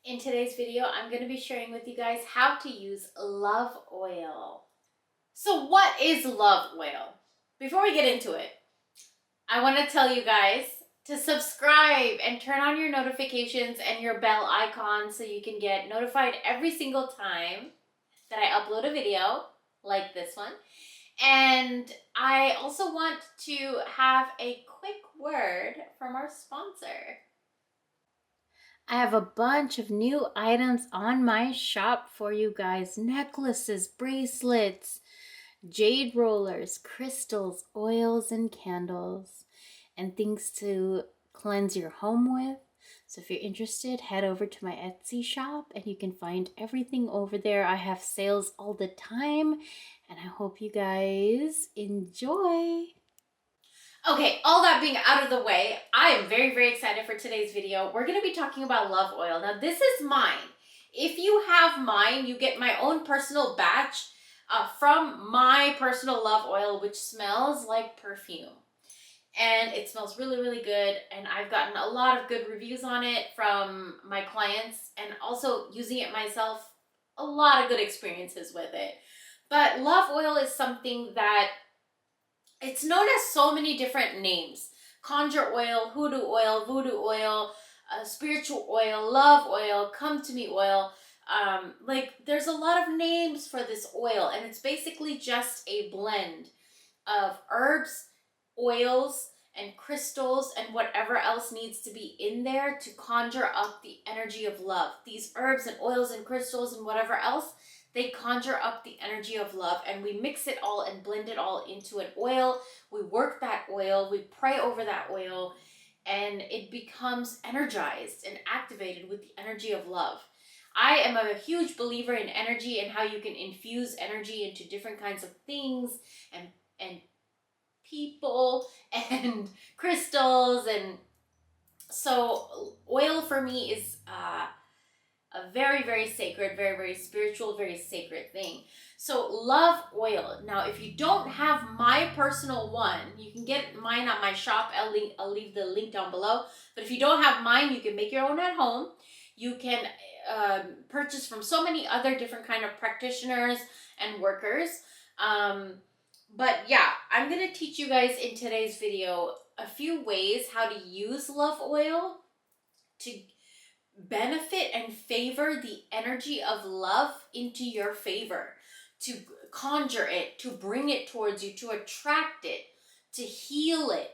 In today's video, I'm going to be sharing with you guys how to use love oil. So what is love oil? Before we get into it, I want to tell you guys to subscribe and turn on your notifications and your bell icon so you can get notified every single time that I upload a video like this one. And I also want to have a quick word from our sponsor. I have a bunch of new items on my shop for you guys. Necklaces, bracelets, jade rollers, crystals, oils, and candles, and things to cleanse your home with. So if you're interested, head over to my Etsy shop and you can find everything over there. I have sales all the time and I hope you guys enjoy. Okay, all that being out of the way, I am very, very excited for today's video. We're going to be talking about love oil. Now, this is mine. If you have mine, you get my own personal batch from my personal love oil, which smells like perfume. And it smells really, really good. And I've gotten a lot of good reviews on it from my clients, and also using it myself, a lot of good experiences with it. But love oil is something that it's known as so many different names: conjure oil, hoodoo oil, voodoo oil, spiritual oil, love oil, come to me oil. There's a lot of names for this oil, and it's basically just a blend of herbs, oils, and crystals, and whatever else needs to be in there to conjure up the energy of love. These herbs and oils and crystals and whatever else, they conjure up the energy of love, and we mix it all and blend it all into an oil. We work that oil, we pray over that oil, and it becomes energized and activated with the energy of love. I am a huge believer in energy and how you can infuse energy into different kinds of things and people and crystals. And so oil for me is a very, very sacred, very, very spiritual, very sacred thing. So love oil. Now, if you don't have my personal one, you can get mine at my shop. I'll leave the link down below. But if you don't have mine, you can make your own at home. You can purchase from so many other different kind of practitioners and workers. But yeah, I'm going to teach you guys in today's video a few ways how to use love oil to benefit and favor the energy of love into your favor, to conjure it, to bring it towards you, to attract it, to heal it,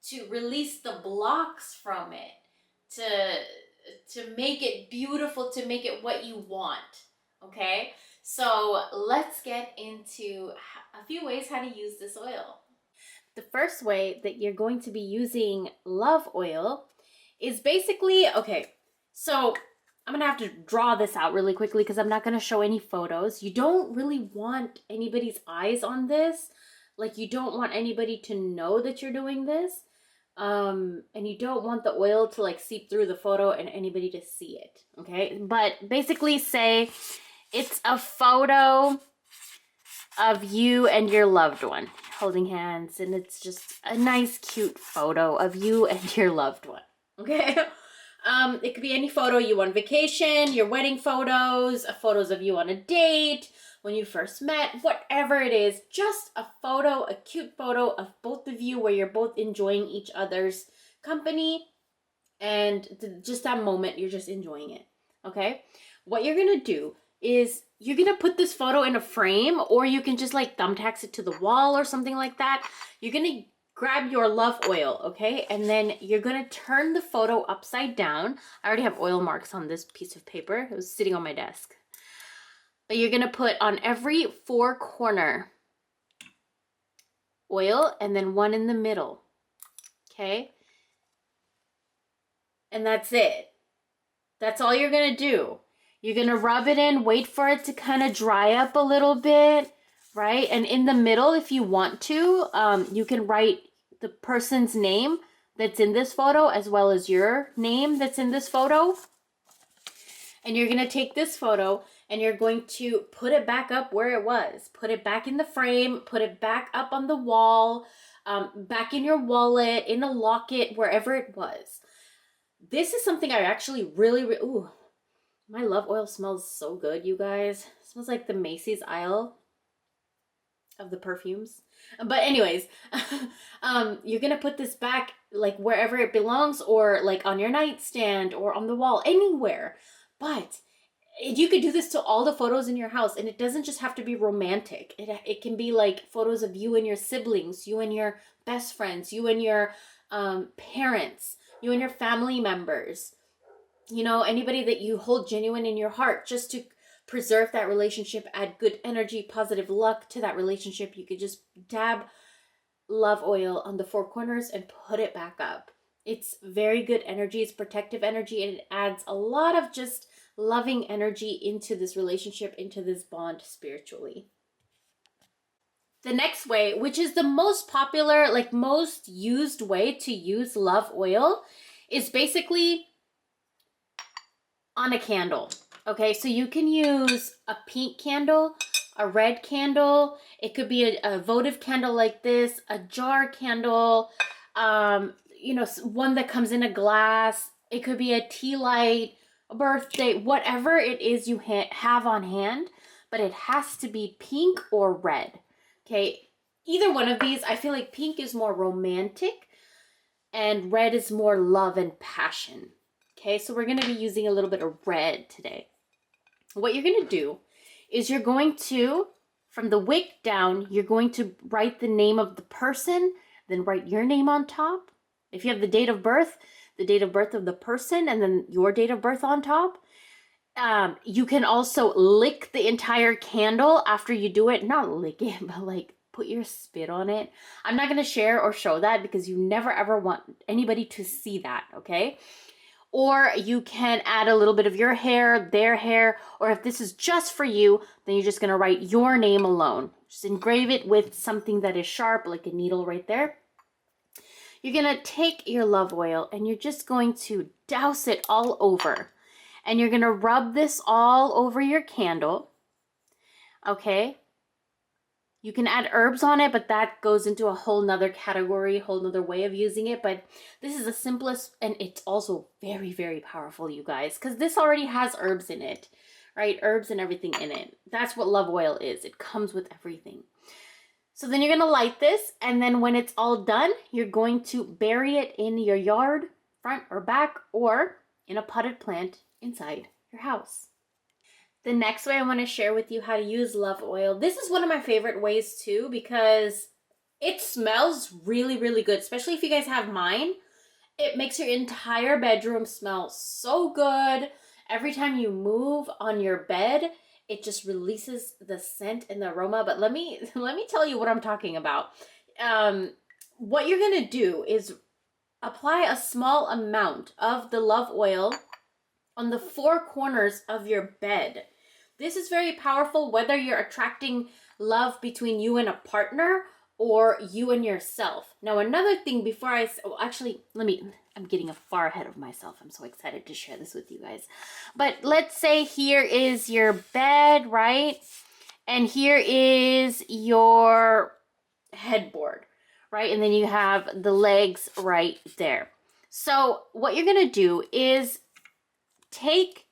to release the blocks from it, to make it beautiful, to make it what you want. Okay, so let's get into a few ways how to use this oil. The first way that you're going to be using love oil is basically, okay, so I'm going to have to draw this out really quickly because I'm not going to show any photos. You don't really want anybody's eyes on this. Like, you don't want anybody to know that you're doing this. And you don't want the oil to like seep through the photo and anybody to see it. Okay. But basically say it's a photo of you and your loved one holding hands. And it's just a nice, cute photo of you and your loved one. Okay. It could be any photo you on vacation, your wedding photos, photos of you on a date, when you first met, whatever it is, just a photo, a cute photo of both of you where you're both enjoying each other's company, and just that moment, you're just enjoying it, okay? What you're gonna do is you're gonna put this photo in a frame, or you can just like thumbtacks it to the wall or something like that. You're gonna grab your love oil, okay? And then you're gonna turn the photo upside down. I already have oil marks on this piece of paper. It was sitting on my desk. But you're gonna put on every 4 corner oil and then one in the middle, okay? And that's it. That's all you're gonna do. You're gonna rub it in, wait for it to kind of dry up a little bit, right? And in the middle, if you want to, you can write the person's name that's in this photo as well as your name that's in this photo. And you're going to take this photo and you're going to put it back up where it was. Put it back in the frame, put it back up on the wall, back in your wallet, in a locket, wherever it was. This is something I actually really, ooh, My love oil smells so good, you guys. It smells like the Macy's aisle of the perfumes. But anyways, you're gonna put this back like wherever it belongs, or like on your nightstand or on the wall, anywhere. But you could do this to all the photos in your house, and it doesn't just have to be romantic. It can be like photos of you and your siblings, you and your best friends, you and your parents, you and your family members, you know, anybody that you hold genuine in your heart, just to preserve that relationship, add good energy, positive luck to that relationship. You could just dab love oil on the four corners and put it back up. It's very good energy, it's protective energy, and it adds a lot of just loving energy into this relationship, into this bond spiritually. The next way, which is the most popular, like most used way to use love oil, is basically on a candle. Okay, so you can use a pink candle, a red candle. It could be a votive candle like this, a jar candle, you know, one that comes in a glass. It could be a tea light, a birthday, whatever it is you have on hand, but it has to be pink or red. Okay, either one of these. I feel like pink is more romantic and red is more love and passion. Okay, so we're going to be using a little bit of red today. What you're going to do is you're going to, from the wick down, you're going to write the name of the person, then write your name on top. If you have the date of birth of the person, and then your date of birth on top. You can also lick the entire candle after you do it. Not lick it, but like put your spit on it. I'm not going to share or show that because you never ever want anybody to see that, okay? Or you can add a little bit of your hair, their hair, or if this is just for you, then you're just going to write your name alone. Just engrave it with something that is sharp, like a needle right there. You're going to take your love oil and you're just going to douse it all over. And you're going to rub this all over your candle. Okay? You can add herbs on it, but that goes into a whole nother category, whole nother way of using it. But this is the simplest, and it's also very, very powerful, you guys, because this already has herbs in it, right? Herbs and everything in it. That's what love oil is. It comes with everything. So then you're going to light this, and then when it's all done, you're going to bury it in your yard, front or back, or in a potted plant inside your house. The next way I want to share with you how to use love oil. This is one of my favorite ways too, because it smells really, really good, especially if you guys have mine. It makes your entire bedroom smell so good. Every time you move on your bed, it just releases the scent and the aroma. But let me tell you what I'm talking about. What you're going to do is apply a small amount of the love oil on the four corners of your bed. This is very powerful, whether you're attracting love between you and a partner or you and yourself. Now, another thing before I'm getting far ahead of myself. I'm so excited to share this with you guys. But let's say here is your bed, right? And here is your headboard, right? And then you have the legs right there. So what you're going to do is take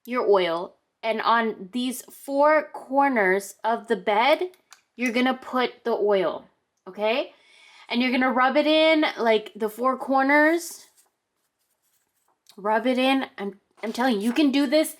your oil, and on these four corners of the bed, you're going to put the oil, okay? And you're going to rub it in, like the four corners. Rub it in. I'm telling you, you can do this.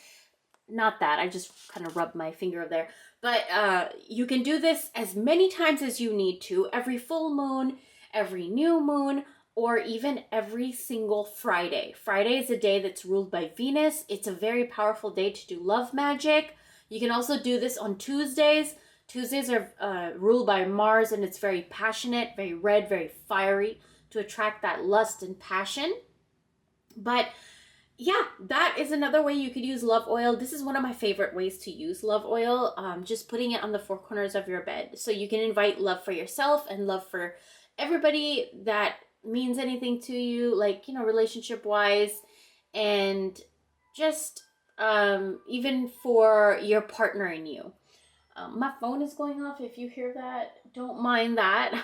Not that, I just kind of rubbed my finger up there. But you can do this as many times as you need to, every full moon, every new moon, or even every single Friday. Friday is a day that's ruled by Venus. It's a very powerful day to do love magic. You can also do this on Tuesdays. Tuesdays are ruled by Mars, and it's very passionate, very red, very fiery, to attract that lust and passion. But yeah, that is another way you could use love oil. This is one of my favorite ways to use love oil. Just putting it on the four corners of your bed. So you can invite love for yourself and love for everybody that means anything to you, like, you know, relationship wise, and just even for your partner and you. My phone is going off. If you hear that, don't mind that.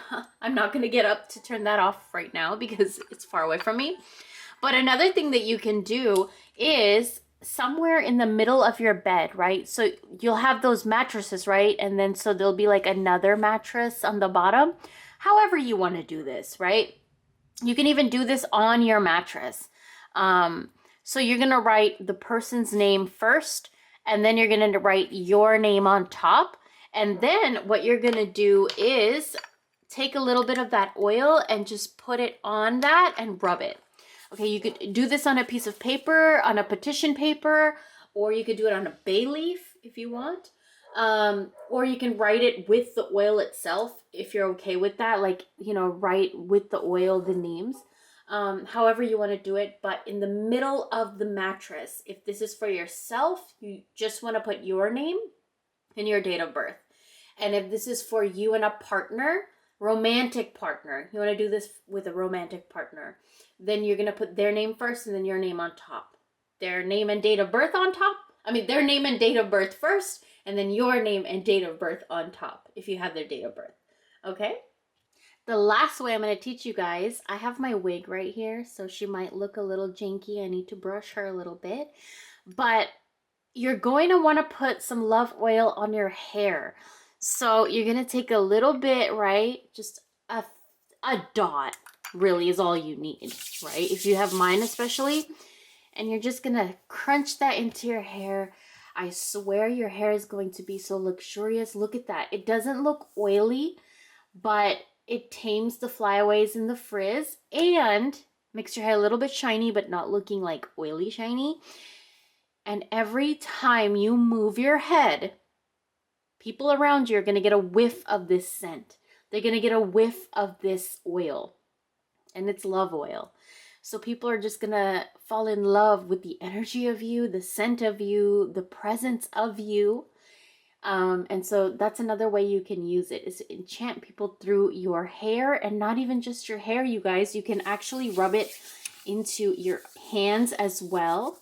I'm not going to get up to turn that off right now because it's far away from me. But another thing that you can do is somewhere in the middle of your bed, right? So you'll have those mattresses, right? And then so there'll be like another mattress on the bottom. However you want to do this, right? You can even do this on your mattress. So you're going to write the person's name first, and then you're going to write your name on top. And then what you're going to do is take a little bit of that oil and just put it on that and rub it. Okay, you could do this on a piece of paper, on a petition paper, or you could do it on a bay leaf if you want. Or you can write it with the oil itself if you're okay with that. Like, you know, write with the oil the names. However you want to do it, but in the middle of the mattress, if this is for yourself, you just want to put your name and your date of birth. And if this is for you and a partner, romantic partner, you want to do this with a romantic partner, then you're going to put their name first and then your name on top. Their name and date of birth on top. I mean, their name and date of birth first, and then your name and date of birth on top if you have their date of birth. Okay? The last way I'm going to teach you guys, I have my wig right here, so she might look a little janky. I need to brush her a little bit. But you're going to want to put some love oil on your hair. So you're going to take a little bit, right? Just a dot really is all you need, right? If you have mine especially. And you're just going to crunch that into your hair. I swear your hair is going to be so luxurious. Look at that. It doesn't look oily, but it tames the flyaways and the frizz and makes your hair a little bit shiny, but not looking like oily shiny. And every time you move your head, people around you are going to get a whiff of this scent. They're going to get a whiff of this oil. And it's love oil. So people are just going to fall in love with the energy of you, the scent of you, the presence of you. And so that's another way you can use it, is to enchant people through your hair, and not even just your hair, you guys. You can actually rub it into your hands as well.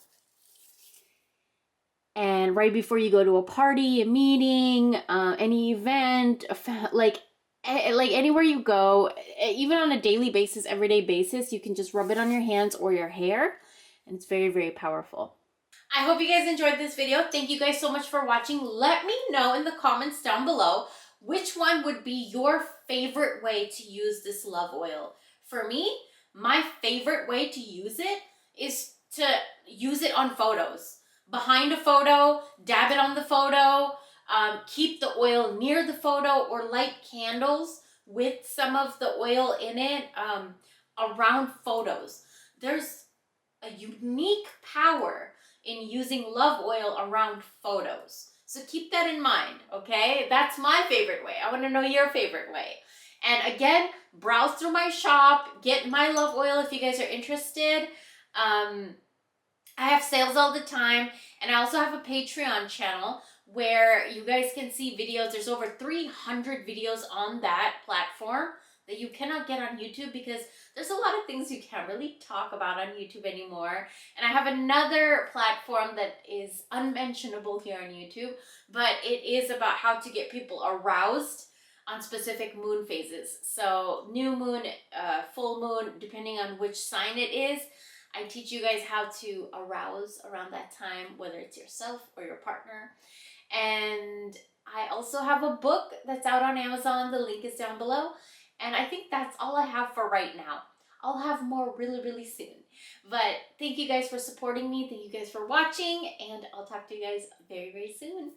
And right before you go to a party, a meeting, any event, like anywhere you go, even on a daily basis, everyday basis, you can just rub it on your hands or your hair, and it's very, very powerful. I hope you guys enjoyed this video. Thank you guys so much for watching. Let me know in the comments down below which one would be your favorite way to use this love oil. For me, my favorite way to use it is to use it on photos. Behind a photo, dab it on the photo, keep the oil near the photo, or light candles with some of the oil in it around photos. There's a unique power in using love oil around photos. So keep that in mind, okay? That's my favorite way. I want to know your favorite way. And again, browse through my shop, get my love oil if you guys are interested. I have sales all the time, and I also have a Patreon channel where you guys can see videos. There's over 300 videos on that platform that you cannot get on YouTube, because there's a lot of things you can't really talk about on YouTube anymore. And I have another platform that is unmentionable here on YouTube, but it is about how to get people aroused on specific moon phases. So new moon, full moon, depending on which sign it is, I teach you guys how to arouse around that time, whether it's yourself or your partner. And I also have a book that's out on Amazon. The link is down below. And I think that's all I have for right now. I'll have more really, really soon. But thank you guys for supporting me. Thank you guys for watching. And I'll talk to you guys very, very soon.